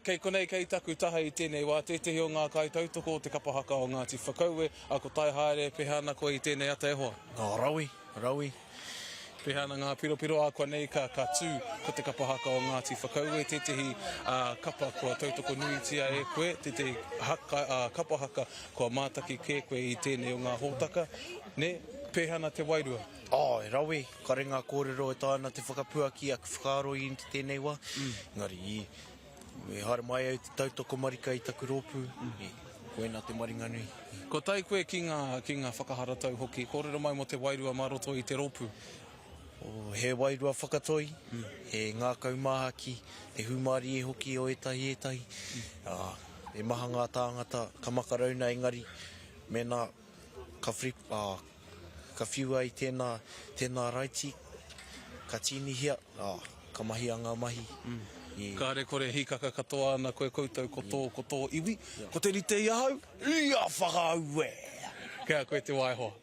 Kei konei kei taku taha I tēnei wā tetehi o ngā kaitautoko o te kapahaka o Ngāti Whakaue, a ko tai haere pehana koe I tēnei ata e hoa. Raui. Pehana ngā piropiro a koe nei ka tū ko te kapahaka o Ngāti Whakaue, tetehi kapa kua tautoko nuitia e koe, tetehi kapahaka kua mātaki ke koe I tēnei o ngā hōtaka, ne pehana te wairua. Raui, ka ringa kōrero e tāna te whakapuaki a whakaaro I tēnei wā. Ngari, me haere mai au te tautoko marika I taku rōpū, koe nā te maringa nui. Ko tai koe ki ngā whakaharatau hoki, kōrero mai mo te wairua maroto I te rōpū. He wairua whakatoi, he ngā kaumāhaki, he humari e hoki o etahi. E maha ngā tāngata, ka makarauna engari, mena ka whiua I tēnā raiti, ka tinihia, ka mahi a ngā mahi. Ka re kore hikaka katoa ana koe koutou ko tō iwi, ko te rite I ahau, ia whakaaue. Kia koe te waihoa.